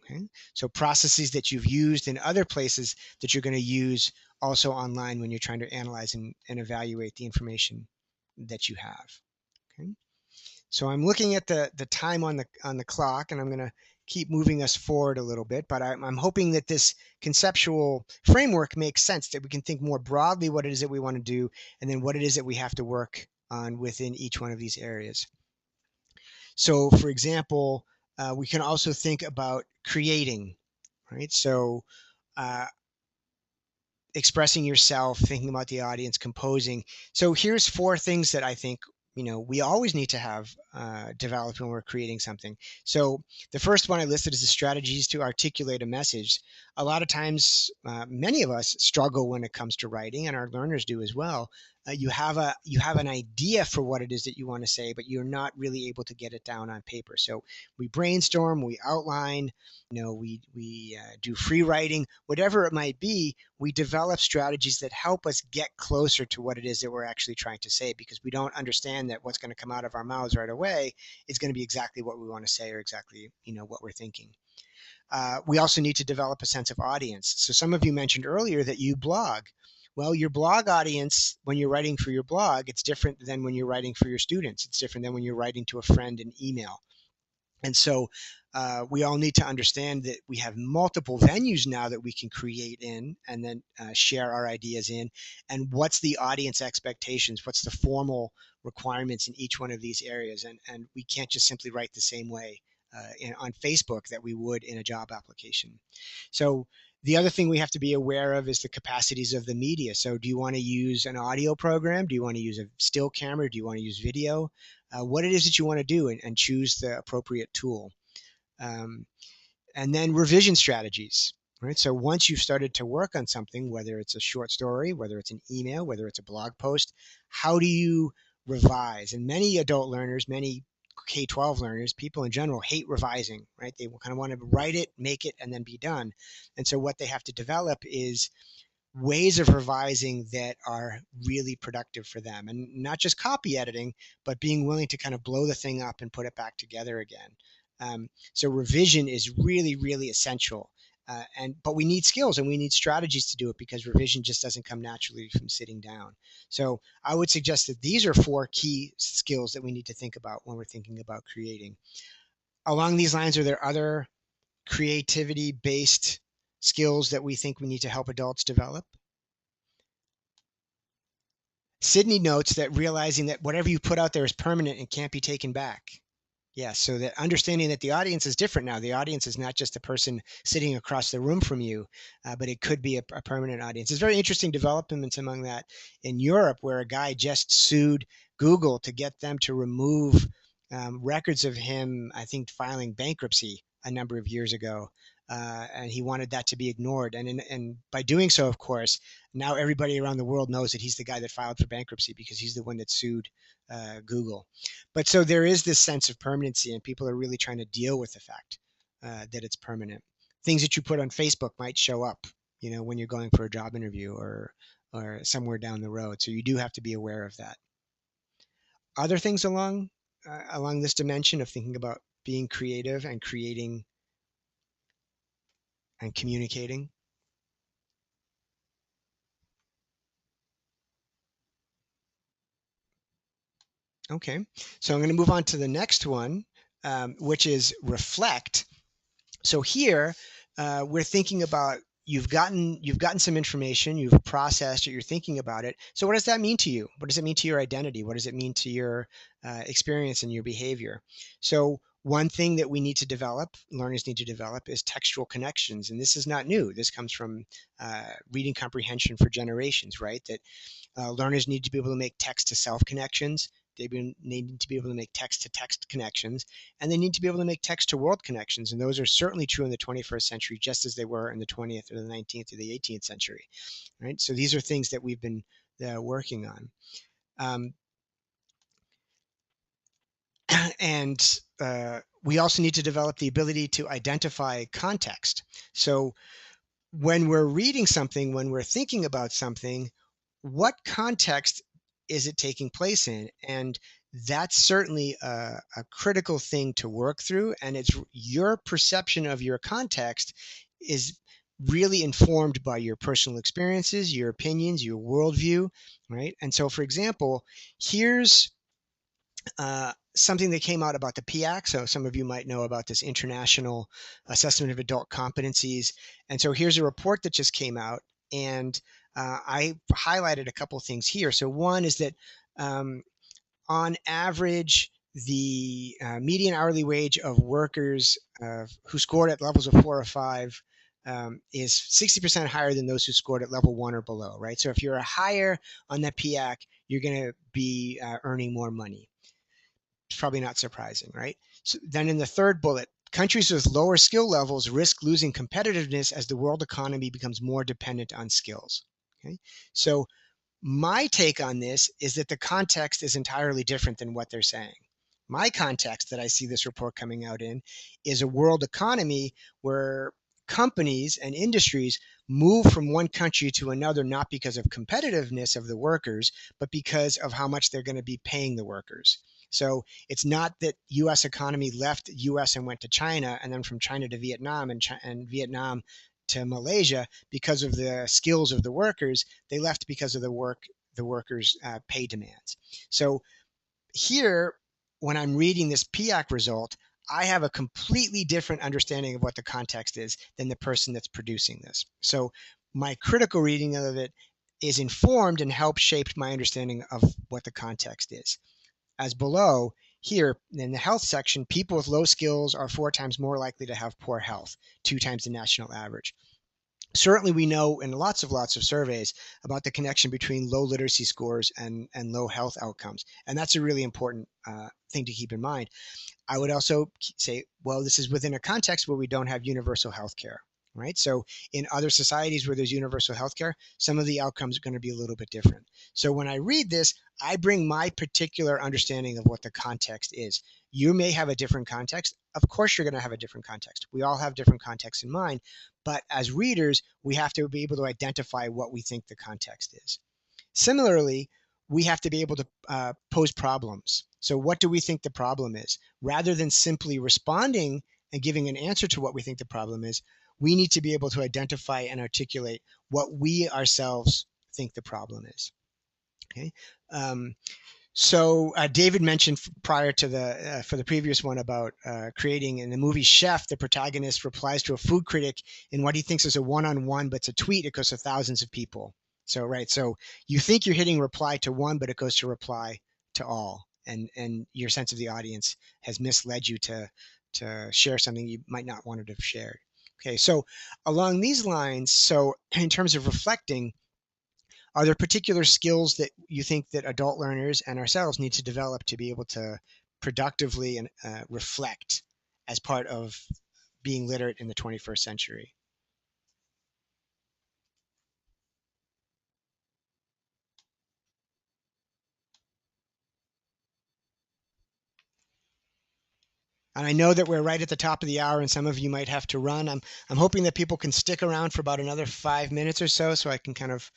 Okay? So processes that you've used in other places that you're going to use also online when you're trying to analyze and evaluate the information that you have. Okay? So I'm looking at the time on the clock, and I'm going to keep moving us forward a little bit. But I'm hoping that this conceptual framework makes sense, that we can think more broadly what it is that we want to do, and then what it is that we have to work on within each one of these areas. So, for example, we can also think about creating, right? So, uh, expressing yourself, thinking about the audience, composing. So, here's four things that I think we always need to have developed when we're creating something. So, the first one I listed is the strategies to articulate a message. A lot of times, many of us struggle when it comes to writing, and our learners do as well. You have an idea for what it is that you want to say, but you're not really able to get it down on paper. So we brainstorm, we outline, we do free writing, whatever it might be. We develop strategies that help us get closer to what it is that we're actually trying to say, because we don't understand that what's going to come out of our mouths right away is going to be exactly what we want to say or exactly what we're thinking. We also need to develop a sense of audience. So some of you mentioned earlier that you blog. Well, your blog audience, when you're writing for your blog, it's different than when you're writing for your students. It's different than when you're writing to a friend in email. And so we all need to understand that we have multiple venues now that we can create in and then share our ideas in. And what's the audience expectations? What's the formal requirements in each one of these areas? And we can't just simply write the same way on Facebook that we would in a job application. So the other thing we have to be aware of is the capacities of the media. So do you want to use an audio program? Do you want to use a still camera? Do you want to use video? What it is that you want to do, and choose the appropriate tool. And then revision strategies, right? So once you've started to work on something, whether it's a short story, whether it's an email, whether it's a blog post, how do you revise? And many adult learners, many K-12 learners, people in general, hate revising, right? They kind of want to write it, make it, and then be done. And so what they have to develop is ways of revising that are really productive for them, and not just copy editing, but being willing to kind of blow the thing up and put it back together again. So revision is really, really essential. But we need skills and we need strategies to do it, because revision just doesn't come naturally from sitting down. So I would suggest that these are 4 key skills that we need to think about when we're thinking about creating. Along these lines, are there other creativity based skills that we think we need to help adults develop? Sydney notes that realizing that whatever you put out there is permanent and can't be taken back. Yeah, so that understanding that the audience is different now. The audience is not just the person sitting across the room from you, but it could be a permanent audience. There's very interesting developments among that in Europe, where a guy just sued Google to get them to remove records of him, I think, filing bankruptcy a number of years ago. And he wanted that to be ignored. And by doing so, of course, now everybody around the world knows that he's the guy that filed for bankruptcy, because he's the one that sued Google. But so there is this sense of permanency, and people are really trying to deal with the fact that it's permanent. Things that you put on Facebook might show up, when you're going for a job interview or somewhere down the road. So you do have to be aware of that. Other things along this dimension of thinking about being creative and creating and communicating. Okay, so I'm going to move on to the next one, which is reflect. So here we're thinking about you've gotten some information, you've processed it, you're thinking about it. So what does that mean to you? What does it mean to your identity? What does it mean to your experience and your behavior? So one thing that we need to develop, learners need to develop, is textual connections. And this is not new. This comes from reading comprehension for generations, right? That learners need to be able to make text-to-self connections. They need to be able to make text-to-text connections, and they need to be able to make text-to-world connections. And those are certainly true in the 21st century, just as they were in the 20th or the 19th or the 18th century, right? So these are things that we've been working on. And we also need to develop the ability to identify context. So when we're reading something, when we're thinking about something, what context is it taking place in? And that's certainly a critical thing to work through. And it's your perception of your context is really informed by your personal experiences, your opinions, your worldview, right? And so, for example, here's something that came out about the PIAC. So some of you might know about this International Assessment of Adult Competencies. And so here's a report that just came out, and I highlighted a couple things here. So one is that on average, the median hourly wage of workers who scored at levels of 4 or 5 is 60% higher than those who scored at level 1 or below, right? So if you're a higher on that PIAC, you're going to be earning more money. It's probably not surprising, right? So then in the third bullet, countries with lower skill levels risk losing competitiveness as the world economy becomes more dependent on skills. Okay, so my take on this is that the context is entirely different than what they're saying. My context that I see this report coming out in is a world economy where companies and industries move from one country to another, not because of competitiveness of the workers, but because of how much they're going to be paying the workers. So it's not that U.S. economy left U.S. and went to China, and then from China to Vietnam, and Vietnam to Malaysia because of the skills of the workers. They left because of the workers' pay demands. So here, when I'm reading this PIAC result, I have a completely different understanding of what the context is than the person that's producing this. So my critical reading of it is informed and helps shape my understanding of what the context is. As below, here in the health section, people with low skills are 4 times more likely to have poor health, 2 times the national average. Certainly, we know in lots of surveys about the connection between low literacy scores and low health outcomes. And that's a really important thing to keep in mind. I would also say, well, this is within a context where we don't have universal health care. right? So in other societies where there's universal healthcare, some of the outcomes are going to be a little bit different. So when I read this, I bring my particular understanding of what the context is. You may have a different context. Of course, you're going to have a different context. We all have different contexts in mind. But as readers, we have to be able to identify what we think the context is. Similarly, we have to be able to pose problems. So, what do we think the problem is? Rather than simply responding and giving an answer to what we think the problem is, we need to be able to identify and articulate what we ourselves think the problem is. Okay. David mentioned prior to the for the previous one about creating in the movie Chef, the protagonist replies to a food critic in what he thinks is a one-on-one, but it's a tweet. It goes to thousands of people. So right, so you think you're hitting reply to one, but it goes to reply to all, and your sense of the audience has misled you to share something you might not want to have shared. Okay, so along these lines, so in terms of reflecting, are there particular skills that you think that adult learners and ourselves need to develop to be able to productively and reflect as part of being literate in the 21st century? And I know that we're right at the top of the hour, and some of you might have to run. I'm hoping that people can stick around for about another 5 minutes or so I can kind of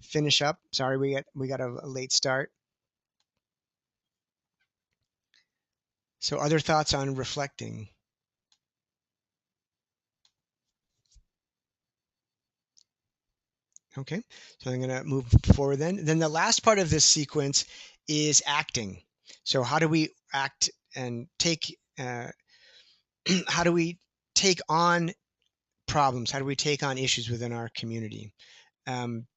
finish up. Sorry, we got a late start. So, other thoughts on reflecting? Okay, so I'm going to move forward then. Then the last part of this sequence is acting. So how do we act and take, how do we take on problems? How do we take on issues within our community? Um,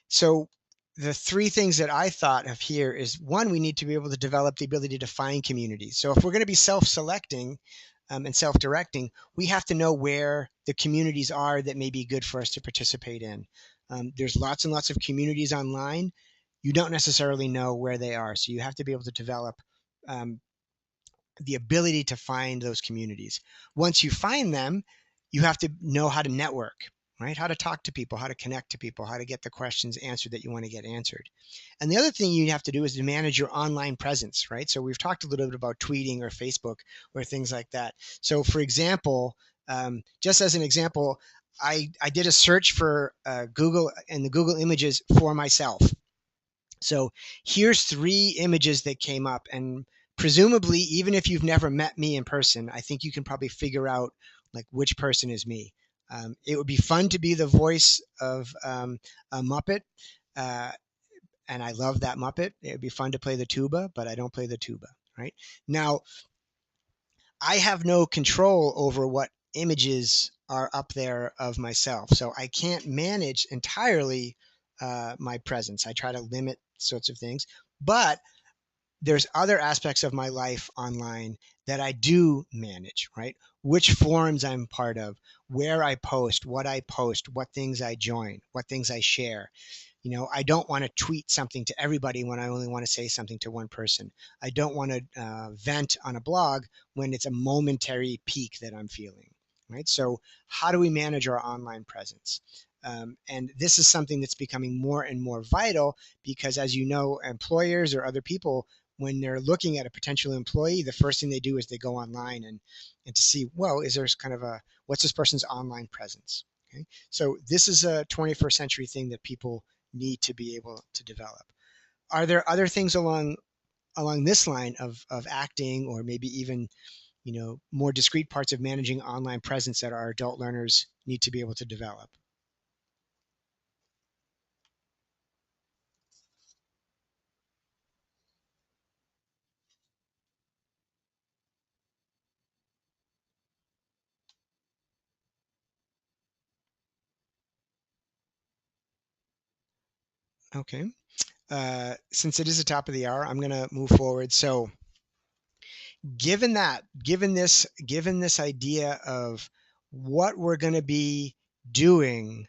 so the three things that I thought of here is one, we need to be able to develop the ability to find communities. So if we're going to be self-selecting and self-directing, we have to know where the communities are that may be good for us to participate in. There's lots and lots of communities online. You don't necessarily know where they are. So you have to be able to develop um, the ability to find those communities. Once you find them, you have to know how to network, right? How to talk to people, how to connect to people, how to get the questions answered that you want to get answered. And the other thing you have to do is to manage your online presence, right? So we've talked a little bit about tweeting or Facebook or things like that. So for example, just as an example, I did a search for Google and the Google images for myself. So here's three images that came up, and presumably, even if you've never met me in person, I think you can probably figure out like which person is me. It would be fun to be the voice of a Muppet, uh, and I love that Muppet. It would be fun to play the tuba, but I don't play the tuba. Right now, I have no control over what images are up there of myself, so I can't manage entirely my presence. I try to limit sorts of things, but there's other aspects of my life online that I do manage, right? Which forums I'm part of, where I post, what things I join, what things I share. I don't want to tweet something to everybody when I only want to say something to one person. I don't want to vent on a blog when it's a momentary peak that I'm feeling, right? So, how do we manage our online presence? And this is something that's becoming more and more vital because, as you know, employers or other people, when they're looking at a potential employee, the first thing they do is they go online and to see, well, is there kind of what's this person's online presence? Okay, so this is a 21st century thing that people need to be able to develop. Are there other things along this line of acting, or maybe even more discrete parts of managing online presence that our adult learners need to be able to develop? Okay. Since it is the top of the hour, I'm going to move forward. So, given this idea of what we're going to be doing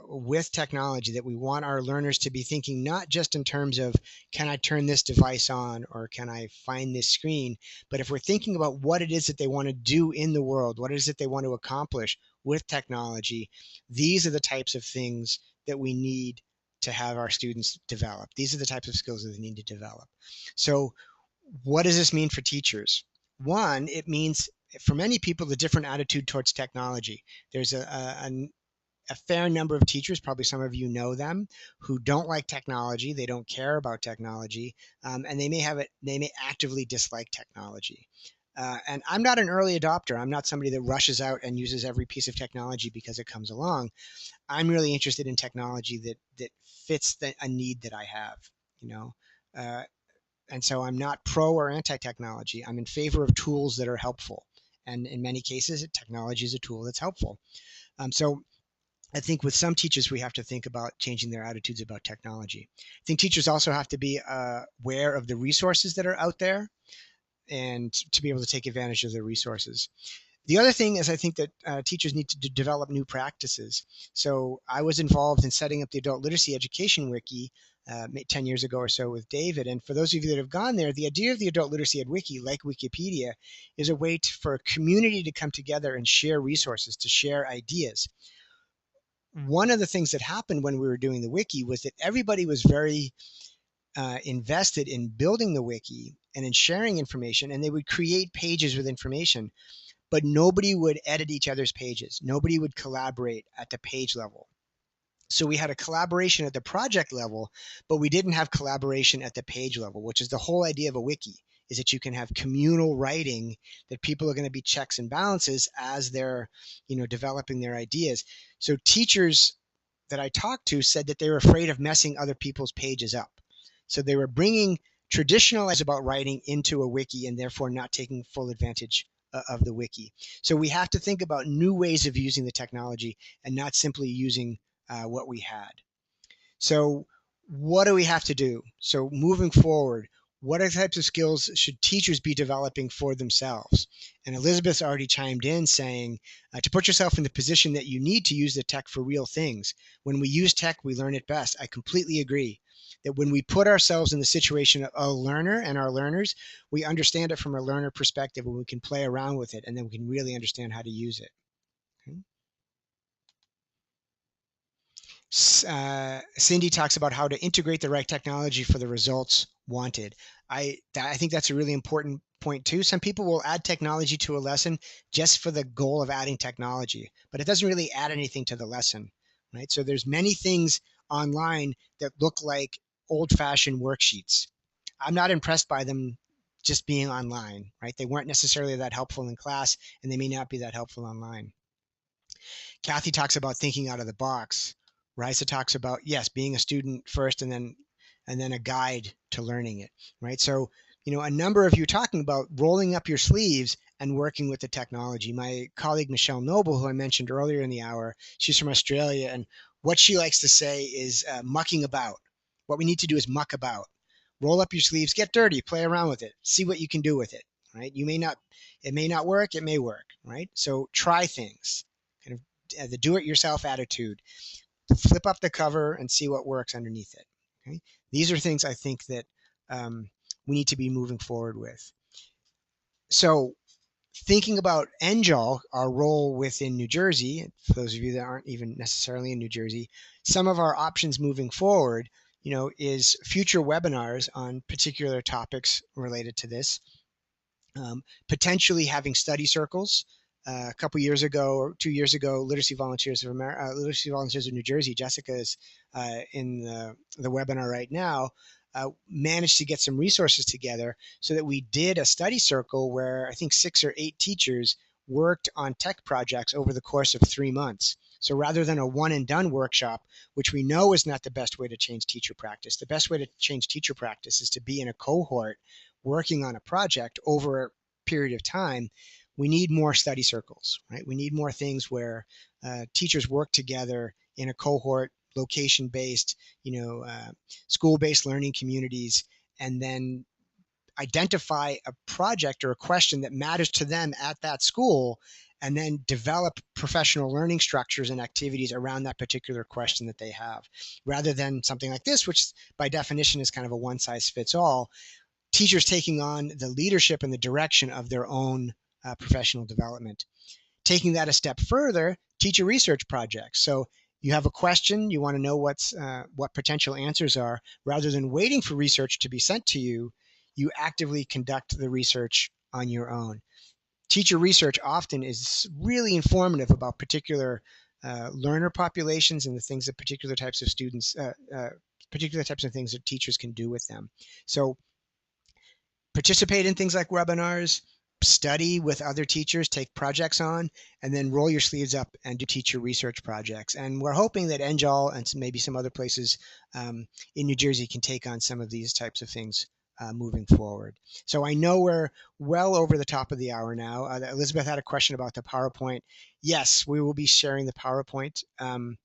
with technology, that we want our learners to be thinking not just in terms of, can I turn this device on or can I find this screen, but if we're thinking about what it is that they want to do in the world, what it is that they want to accomplish with technology, these are the types of things that we need to have our students develop. These are the types of skills that they need to develop. So what does this mean for teachers? One, it means for many people a different attitude towards technology. There's a fair number of teachers, probably some of you know them, who don't like technology. They don't care about technology, and they may actively dislike technology. And I'm not an early adopter. I'm not somebody that rushes out and uses every piece of technology because it comes along. I'm really interested in technology that fits a need that I have. You know, uh, and so I'm not pro or anti-technology. I'm in favor of tools that are helpful, and in many cases, technology is a tool that's helpful. So I think with some teachers, we have to think about changing their attitudes about technology. I think teachers also have to be aware of the resources that are out there and to be able to take advantage of the resources. The other thing is I think that teachers need to develop new practices. So I was involved in setting up the Adult Literacy Education Wiki 10 years ago or so with David. And for those of you that have gone there, the idea of the Adult Literacy Ed Wiki, like Wikipedia, is a way for a community to come together and share resources, to share ideas. One of the things that happened when we were doing the wiki was that everybody was very invested in building the wiki and in sharing information, and they would create pages with information, but nobody would edit each other's pages. Nobody would collaborate at the page level. So we had a collaboration at the project level, but we didn't have collaboration at the page level, which is the whole idea of a wiki, is that you can have communal writing, that people are going to be checks and balances as they're, developing their ideas. So teachers that I talked to said that they were afraid of messing other people's pages up. So they were bringing traditional ideas about writing into a wiki and therefore not taking full advantage of the wiki. So we have to think about new ways of using the technology and not simply using what we had. So what do we have to do? So moving forward, what types of skills should teachers be developing for themselves? And Elizabeth's already chimed in saying to put yourself in the position that you need to use the tech for real things. When we use tech, we learn it best. I completely agree that when we put ourselves in the situation of a learner and our learners, we understand it from a learner perspective and we can play around with it, and then we can really understand how to use it. Okay. Cindy talks about how to integrate the right technology for the results wanted. I think that's a really important point too. Some people will add technology to a lesson just for the goal of adding technology, but it doesn't really add anything to the lesson, right? So there's many things online that look like old-fashioned worksheets. I'm not impressed by them just being online, right? They weren't necessarily that helpful in class, and they may not be that helpful online. Kathy talks about thinking out of the box. Risa talks about, yes, being a student first and then a guide to learning it, right? So, a number of you talking about rolling up your sleeves and working with the technology. My colleague, Michelle Knobel, who I mentioned earlier in the hour, she's from Australia, and what she likes to say is mucking about. What we need to do is muck about. Roll up your sleeves, get dirty, play around with it, see what you can do with it, right? It may not work, it may work, right? So try things, kind of the do-it-yourself attitude. Flip up the cover and see what works underneath it. Okay? These are things I think that we need to be moving forward with. So thinking about NJAL, our role within New Jersey, for those of you that aren't even necessarily in New Jersey, some of our options moving forward, is future webinars on particular topics related to this. Potentially having study circles. A couple years ago, or 2 years ago, Literacy Volunteers of New Jersey, Jessica is in the webinar right now, managed to get some resources together so that we did a study circle where I think 6 or 8 teachers worked on tech projects over the course of 3 months. So rather than a one and done workshop, which we know is not the best way to change teacher practice, the best way to change teacher practice is to be in a cohort working on a project over a period of time. We need more study circles, right? We need more things where teachers work together in a cohort, location-based, school-based learning communities, and then identify a project or a question that matters to them at that school and then develop professional learning structures and activities around that particular question that they have, rather than something like this, which by definition is kind of a one size fits all. Teachers taking on the leadership and the direction of their own professional development. Taking that a step further, teacher research projects. So you have a question, you want to know what potential answers are. Rather than waiting for research to be sent to you, you actively conduct the research on your own. Teacher research often is really informative about particular learner populations and the things that particular types of students, particular types of things that teachers can do with them. So participate in things like webinars, study with other teachers, take projects on, and then roll your sleeves up and do teacher research projects. And we're hoping that NJOL and maybe some other places in New Jersey can take on some of these types of things moving forward. So I know we're well over the top of the hour now. Elizabeth had a question about the PowerPoint. Yes, we will be sharing the PowerPoint. And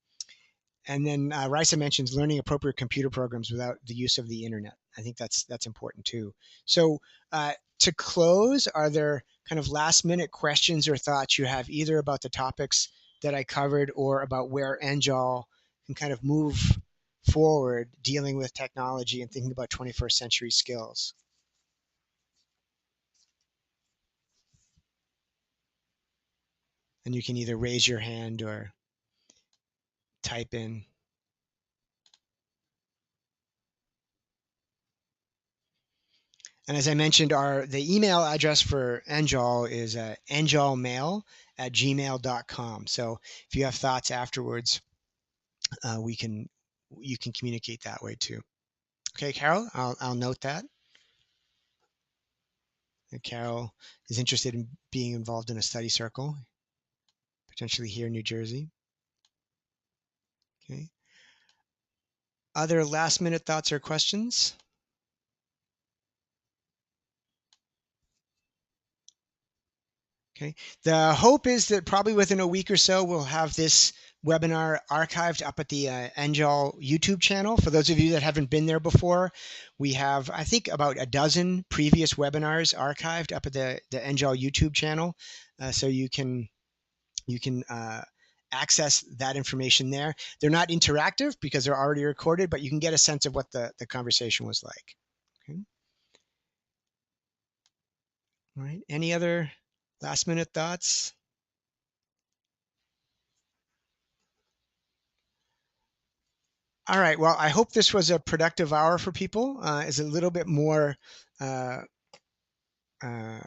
then Risa mentions learning appropriate computer programs without the use of the internet. I think that's important too. So to close, are there kind of last minute questions or thoughts you have either about the topics that I covered or about where NJOL can kind of move forward dealing with technology and thinking about 21st century skills? And you can either raise your hand or type in. And as I mentioned, the email address for NJOL is njolmail@gmail.com. So if you have thoughts afterwards, you can communicate that way too. Okay, Carol, I'll note that. And Carol is interested in being involved in a study circle, potentially here in New Jersey. Okay. Other last minute thoughts or questions? Okay. The hope is that probably within a week or so, we'll have this webinar archived up at the NJOL YouTube channel. For those of you that haven't been there before, we have, I think, about a dozen previous webinars archived up at the NJOL YouTube channel. So you can access that information there. They're not interactive because they're already recorded, but you can get a sense of what the conversation was like. Okay. All right. Any other last minute thoughts? All right. Well, I hope this was a productive hour for people. Is a little bit more uh, uh,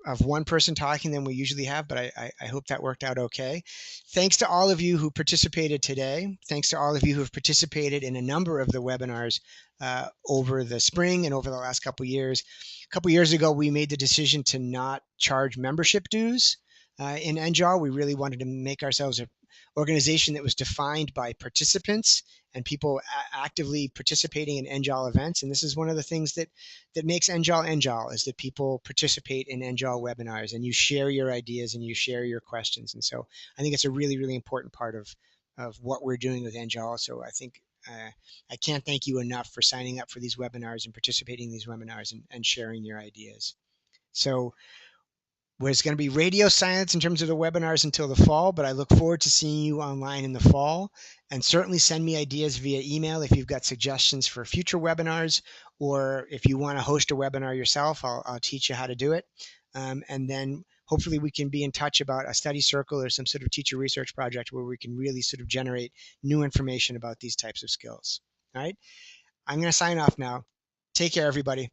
of one person talking than we usually have, but I hope that worked out okay. Thanks to all of you who participated today. Thanks to all of you who have participated in a number of the webinars over the spring and over the last couple of years. A couple of years ago, we made the decision to not charge membership dues in NJOL. We really wanted to make ourselves an organization that was defined by participants and people actively participating in NJOL events. And this is one of the things that makes NJOL NJOL, is that people participate in NJOL webinars and you share your ideas and you share your questions. And so I think it's a really, really important part of what we're doing with NJOL. So I think I can't thank you enough for signing up for these webinars and participating in these webinars and sharing your ideas. So there's going to be radio silence in terms of the webinars until the fall, but I look forward to seeing you online in the fall. And certainly send me ideas via email if you've got suggestions for future webinars, or if you want to host a webinar yourself, I'll teach you how to do it. And then hopefully we can be in touch about a study circle or some sort of teacher research project where we can really sort of generate new information about these types of skills. All right. I'm going to sign off now. Take care, everybody.